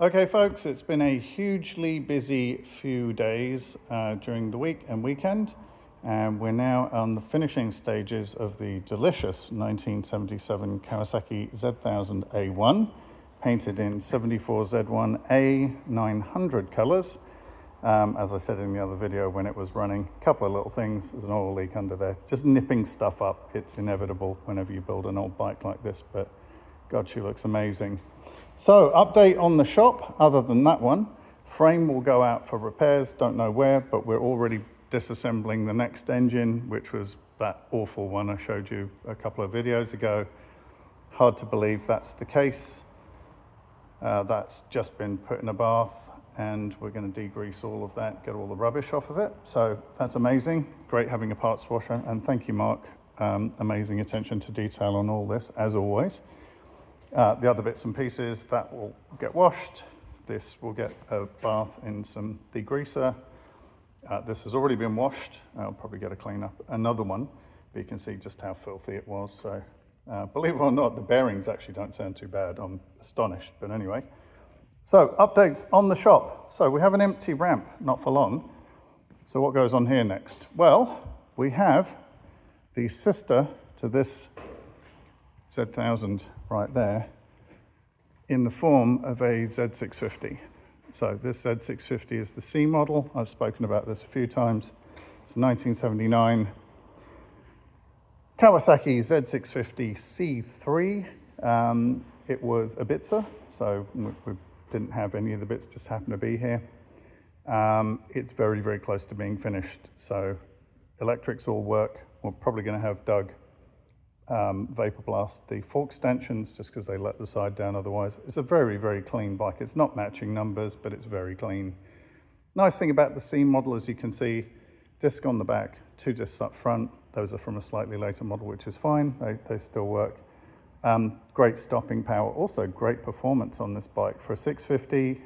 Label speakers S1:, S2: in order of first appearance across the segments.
S1: Okay folks, it's been a hugely busy few days during the week and weekend, and we're now on the finishing stages of the delicious 1977 Kawasaki Z1000A1, painted in 74Z1A 900 colors. As I said in the other video when it was running, a couple of little things. There's an oil leak under there, just nipping stuff up. It's inevitable whenever you build an old bike like this, but God, she looks amazing. So, update on the shop, other than that one. Frame will go out for repairs, don't know where, but we're already disassembling the next engine, which was that awful one I showed you a couple of videos ago. Hard to believe that's the case. That's just been put in a bath, and we're going to degrease all of that, get all the rubbish off of it. So that's amazing. Great having a parts washer, and thank you, Mark. Amazing attention to detail on all this, as always. The other bits and pieces, that will get washed. This will get a bath in some degreaser. This has already been washed. I'll probably get a clean up another one, but you can see just how filthy it was. So believe it or not, the bearings actually don't sound too bad. I'm astonished, but anyway. So updates on the shop. So we have an empty ramp, not for long. So what goes on here next? Well, we have the sister to this Z1000 right there in the form of a Z650. So this Z650 is the C model. I've spoken about this a few times. It's a 1979 Kawasaki Z650 C3. It was a Bitzer, so we didn't have any of the bits, just happened to be here. It's very, very close to being finished. So electrics all work. We're probably going to have Doug vapor blast the fork stanchions just because they let the side down otherwise. It's a very, very clean bike. It's not matching numbers, but it's very clean. Nice thing about the C model, as you can see, disc on the back, 2 discs up front. Those are from a slightly later model, which is fine. They still work. Great stopping power, also great performance on this bike. For a 650,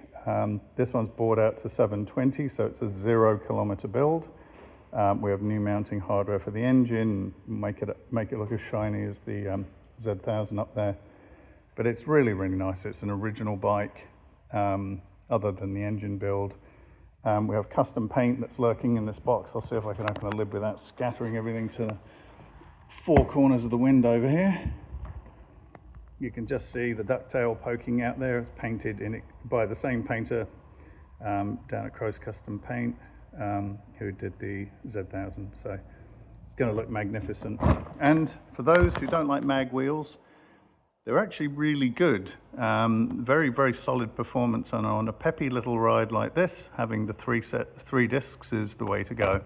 S1: this one's bored out to 720, so it's a 0 kilometer build. We have new mounting hardware for the engine, make it look as shiny as the Z1000 up there. But it's really, really nice. It's an original bike, other than the engine build. We have custom paint that's lurking in this box. I'll see if I can open the lid without scattering everything to the 4 corners of the window over here. You can just see the ducktail poking out there. It's painted in it by the same painter down at Crow's Custom Paint. Who did the Z1000, so it's going to look magnificent. And for those who don't like mag wheels, they're actually really good. Very, very solid performance, and on a peppy little ride like this, having the 3 discs is the way to go.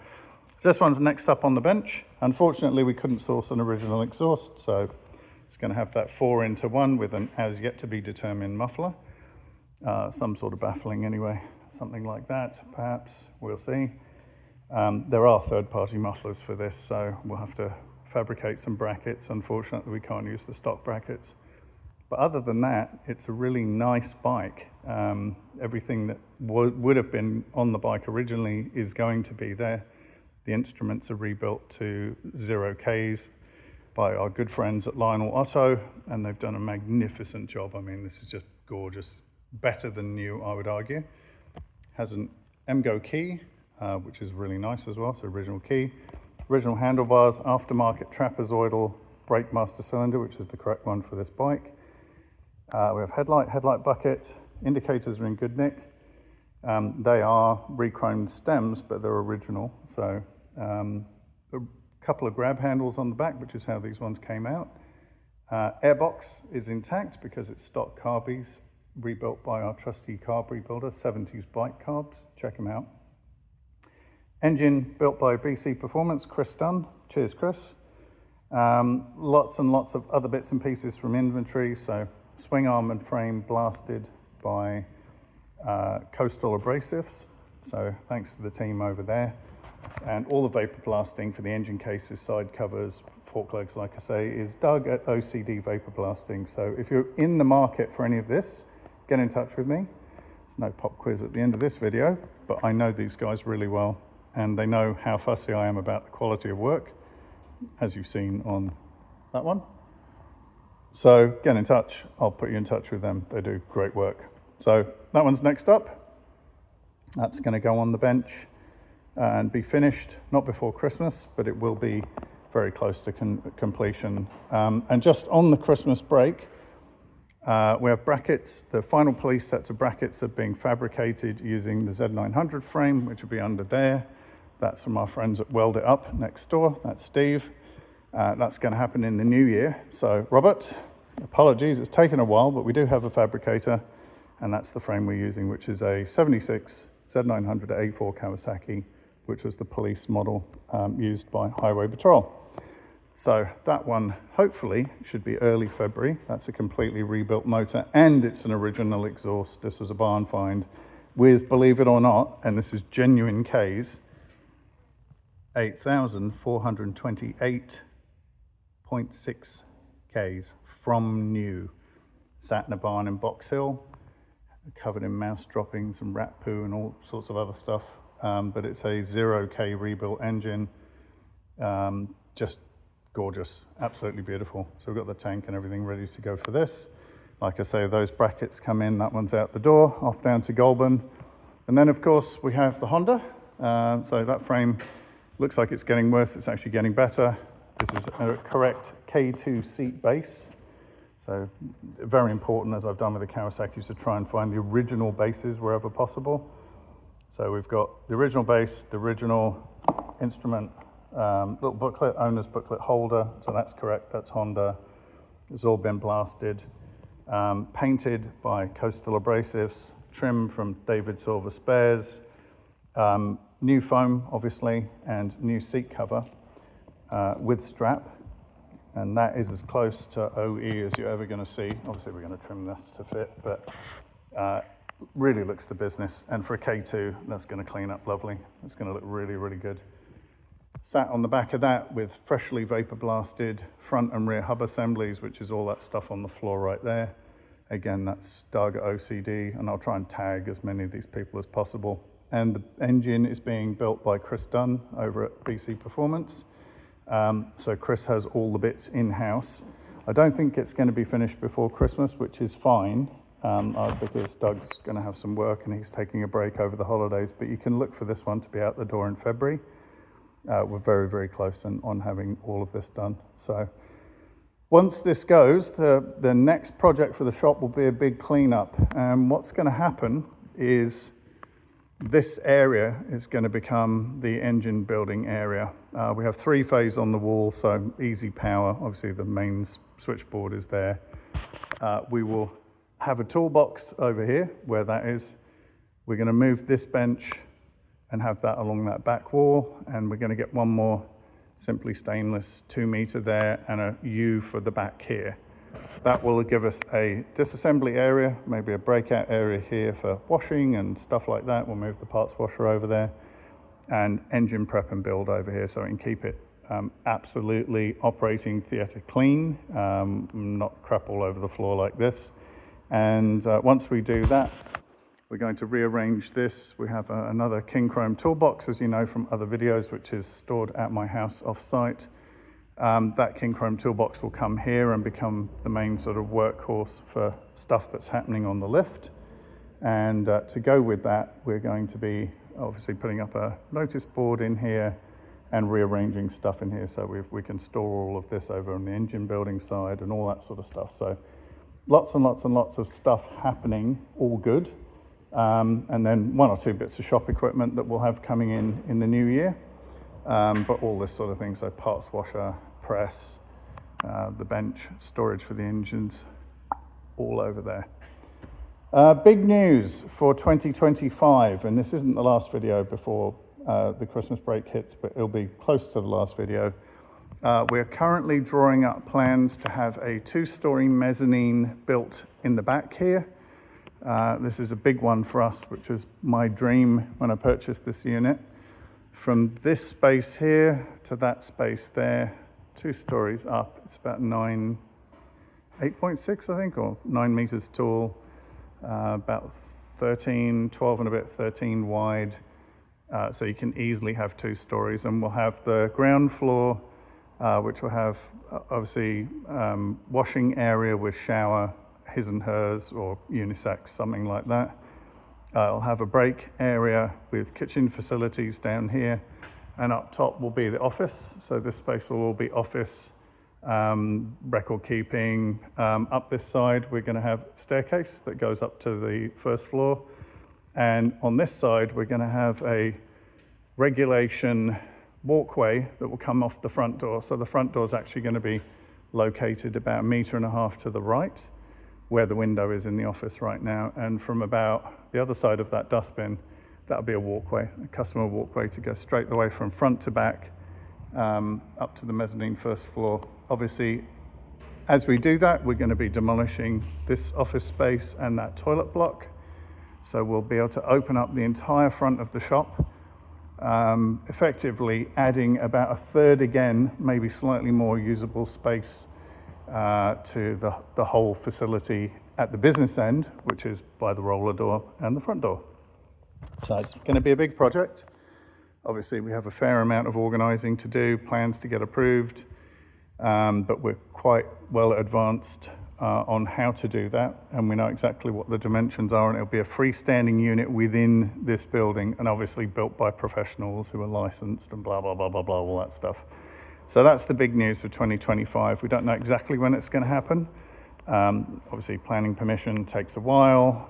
S1: This one's next up on the bench. Unfortunately, we couldn't source an original exhaust, so it's going to have that 4-into-1 with an as yet to be determined muffler. Some sort of baffling anyway. Something like that, perhaps, we'll see. There are third-party mufflers for this, so we'll have to fabricate some brackets. Unfortunately, we can't use the stock brackets. But other than that, it's a really nice bike. Everything that would have been on the bike originally is going to be there. The instruments are rebuilt to 0Ks by our good friends at Lionel Otto, and they've done a magnificent job. I mean, this is just gorgeous. Better than new, I would argue. Has an MGO key, which is really nice as well, so original key. Original handlebars, aftermarket trapezoidal brake master cylinder, which is the correct one for this bike. We have headlight bucket, indicators are in good nick. They are re-chromed stems, but they're original. So a couple of grab handles on the back, which is how these ones came out. Airbox is intact because it's stock carbies, rebuilt by our trusty carb rebuilder, 70s bike carbs, check them out. Engine built by BC Performance, Chris Dunn, cheers Chris. Lots and lots of other bits and pieces from inventory, so swing arm and frame blasted by Coastal Abrasives, so thanks to the team over there. And all the vapor blasting for the engine cases, side covers, fork legs, like I say, is Doug at OCD Vapor Blasting. So if you're in the market for any of this, get in touch with me. There's no pop quiz at the end of this video, but I know these guys really well, and they know how fussy I am about the quality of work, as you've seen on that one. So get in touch. I'll put you in touch with them. They do great work. So that one's next up. That's going to go on the bench and be finished, not before Christmas, but it will be very close to completion. And just on the Christmas break, we have brackets. The final police sets of brackets are being fabricated using the Z900 frame, which will be under there. That's from our friends at Weld It Up next door. That's Steve. That's going to happen in the new year. So Robert, apologies, it's taken a while, but we do have a fabricator, and that's the frame we're using, which is a 76 Z900 A4 Kawasaki, which was the police model used by Highway Patrol. So that one hopefully should be early February. That's a completely rebuilt motor, and it's an original exhaust. This was a barn find with, believe it or not, and this is genuine Ks, 8,428.6 Ks from new. Sat in a barn in Box Hill, covered in mouse droppings and rat poo and all sorts of other stuff. But it's a 0K rebuilt engine. Just gorgeous, absolutely beautiful. So we've got the tank and everything ready to go for this. Like I say, those brackets come in, that one's out the door, off down to Goulburn. And then of course we have the Honda. So that frame looks like it's getting worse, it's actually getting better. This is a correct K2 seat base. So very important, as I've done with the Kawasaki, to try and find the original bases wherever possible. So we've got the original base, the original instrument, little booklet, owner's booklet holder. So that's correct, that's Honda. It's all been blasted, painted by Coastal Abrasives, trim from David Silver Spares, new foam, obviously, and new seat cover with strap. And that is as close to OE as you're ever going to see. Obviously, we're going to trim this to fit, but really looks the business. And for a K2, that's going to clean up lovely. It's going to look really, really good. Sat on the back of that with freshly vapor blasted front and rear hub assemblies, which is all that stuff on the floor right there. Again, that's Doug at OCD, and I'll try and tag as many of these people as possible. And the engine is being built by Chris Dunn over at BC Performance. So Chris has all the bits in-house. I don't think it's going to be finished before Christmas, which is fine, because Doug's going to have some work and he's taking a break over the holidays, but you can look for this one to be out the door in February. We're very, very close on having all of this done. So once this goes, the next project for the shop will be a big cleanup. And what's going to happen is this area is going to become the engine building area. We have 3-phase on the wall, so easy power. Obviously the mains switchboard is there. We will have a toolbox over here where that is. We're going to move this bench and have that along that back wall, and we're going to get one more simply stainless 2-meter there and a U for the back here. That will give us a disassembly area, maybe a breakout area here for washing and stuff like that. We'll move the parts washer over there, and engine prep and build over here so we can keep it absolutely operating theatre clean, not crap all over the floor like this. And once we do that, we're going to rearrange this. We have another King Chrome toolbox, as you know from other videos, which is stored at my house off-site. That King Chrome toolbox will come here and become the main sort of workhorse for stuff that's happening on the lift. And to go with that, we're going to be obviously putting up a notice board in here and rearranging stuff in here so we can store all of this over on the engine building side and all that sort of stuff. So lots and lots and lots of stuff happening, all good. And then 1 or 2 bits of shop equipment that we'll have coming in the new year. But all this sort of thing, so parts washer, press, the bench, storage for the engines, all over there. Big news for 2025, and this isn't the last video before the Christmas break hits, but it'll be close to the last video. We're currently drawing up plans to have a 2-story mezzanine built in the back here. This is a big one for us, which was my dream when I purchased this unit. From this space here to that space there, 2 stories up, it's about 8.6 I think, or 9 meters tall, about 13, 12 and a bit, 13 wide. So you can easily have 2 stories, and we'll have the ground floor, which will have obviously washing area with shower his and hers or unisex, something like that. I'll have a break area with kitchen facilities down here, and up top will be the office. So this space will all be office, record keeping. Up this side, we're going to have a staircase that goes up to the first floor. And on this side, we're going to have a regulation walkway that will come off the front door. So the front door is actually going to be located about 1.5 meters to the right, where the window is in the office right now. And from about the other side of that dustbin, that'll be a walkway, a customer walkway to go straight the way from front to back, up to the mezzanine first floor. Obviously, as we do that, we're going to be demolishing this office space and that toilet block. So we'll be able to open up the entire front of the shop, effectively adding about a third again, maybe slightly more usable space to the whole facility at the business end, which is by the roller door and the front door. So it's going to be a big project. Obviously, we have a fair amount of organising to do, plans to get approved, but we're quite well advanced on how to do that, and we know exactly what the dimensions are, and it'll be a freestanding unit within this building, and obviously built by professionals who are licensed and blah, blah, blah, blah, blah, all that stuff. So that's the big news for 2025. We don't know exactly when it's going to happen. Obviously, planning permission takes a while,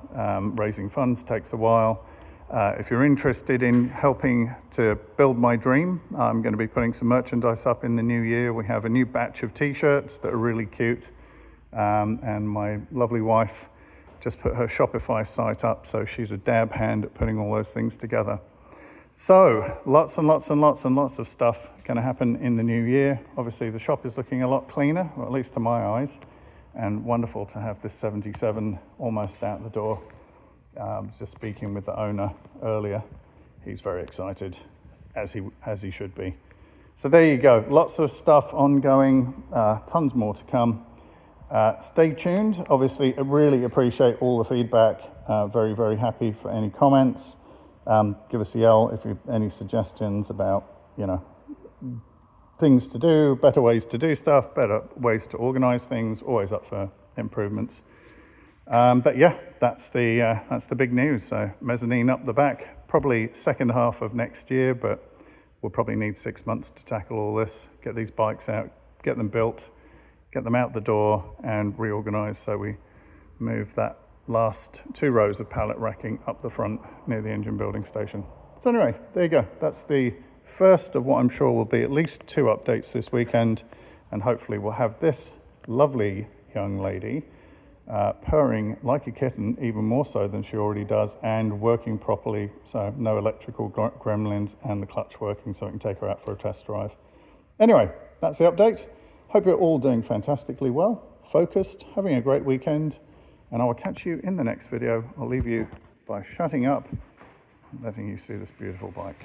S1: raising funds takes a while. If you're interested in helping to build my dream, I'm going to be putting some merchandise up in the new year. We have a new batch of t-shirts that are really cute. And my lovely wife just put her Shopify site up, so she's a dab hand at putting all those things together. So lots and lots and lots and lots of stuff going to happen in the new year. Obviously, the shop is looking a lot cleaner, or at least to my eyes, and wonderful to have this 77 almost out the door. Just speaking with the owner earlier, he's very excited, as he should be. So there you go, lots of stuff ongoing, tons more to come. Stay tuned. Obviously, I really appreciate all the feedback. Very, very happy for any comments. Give us a yell if you have any suggestions about, things to do, better ways to do stuff, better ways to organize things, always up for improvements. But yeah, that's the big news. So mezzanine up the back, probably second half of next year, but we'll probably need 6 months to tackle all this, get these bikes out, get them built, get them out the door and reorganize, so we move that last 2 rows of pallet racking up the front near the engine building station. So anyway, there you go. That's the first of what I'm sure will be at least 2 updates this weekend, and hopefully we'll have this lovely young lady purring like a kitten, even more so than she already does, and working properly, so no electrical gremlins, and the clutch working so we can take her out for a test drive. Anyway, that's the update. Hope you're all doing fantastically well, focused, having a great weekend, and I will catch you in the next video. I'll leave you by shutting up and letting you see this beautiful bike.